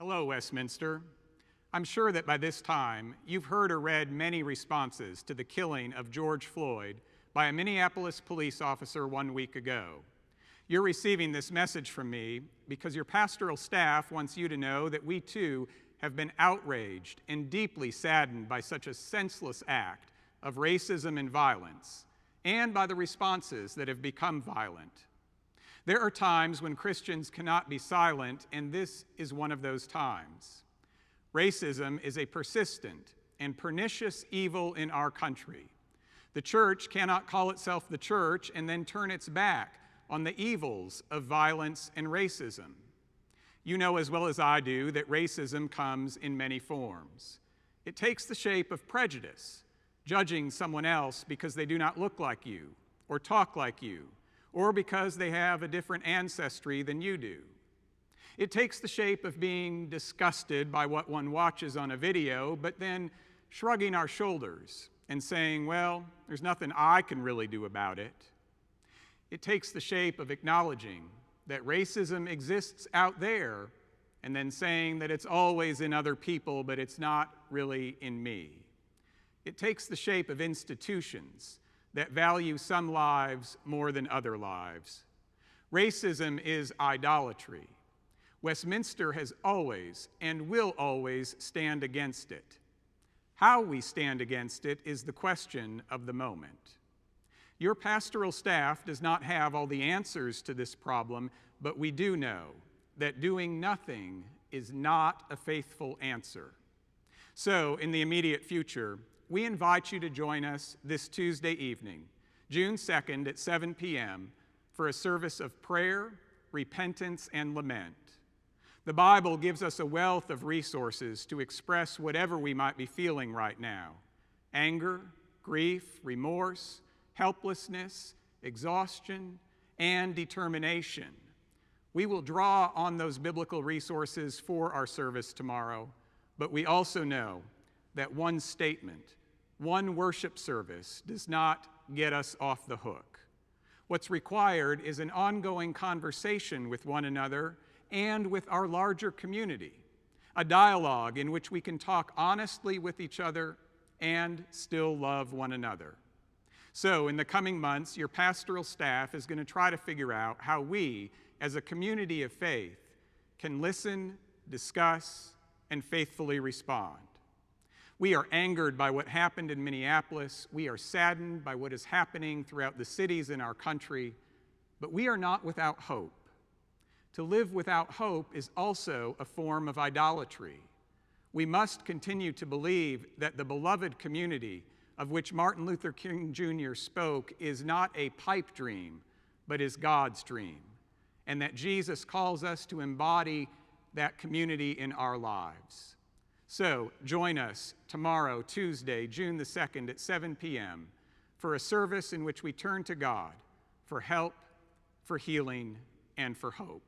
Hello, Westminster. I'm sure that by this time, you've heard or read many responses to the killing of George Floyd by a Minneapolis police officer 1 week ago. You're receiving this message from me because your pastoral staff wants you to know that we too have been outraged and deeply saddened by such a senseless act of racism and violence, and by the responses that have become violent. There are times when Christians cannot be silent, and this is one of those times. Racism is a persistent and pernicious evil in our country. The church cannot call itself the church and then turn its back on the evils of violence and racism. You know as well as I do that racism comes in many forms. It takes the shape of prejudice, judging someone else because they do not look like you or talk like you, or because they have a different ancestry than you do. It takes the shape of being disgusted by what one watches on a video, but then shrugging our shoulders and saying, well, there's nothing I can really do about it. It takes the shape of acknowledging that racism exists out there and then saying that it's always in other people, but it's not really in me. It takes the shape of institutions that value some lives more than other lives. Racism is idolatry. Westminster has always and will always stand against it. How we stand against it is the question of the moment. Your pastoral staff does not have all the answers to this problem, but we do know that doing nothing is not a faithful answer. So, in the immediate future, we invite you to join us this Tuesday evening, June 2nd at 7 p.m. for a service of prayer, repentance, and lament. The Bible gives us a wealth of resources to express whatever we might be feeling right now: anger, grief, remorse, helplessness, exhaustion, and determination. We will draw on those biblical resources for our service tomorrow, but we also know that one statement, one worship service does not get us off the hook. What's required is an ongoing conversation with one another and with our larger community, a dialogue in which we can talk honestly with each other and still love one another. So in the coming months, your pastoral staff is going to try to figure out how we, as a community of faith, can listen, discuss, and faithfully respond. We are angered by what happened in Minneapolis. We are saddened by what is happening throughout the cities in our country, but we are not without hope. To live without hope is also a form of idolatry. We must continue to believe that the beloved community of which Martin Luther King Jr. spoke is not a pipe dream, but is God's dream, and that Jesus calls us to embody that community in our lives. So join us tomorrow, Tuesday, June the 2nd at 7 p.m. for a service in which we turn to God for help, for healing, and for hope.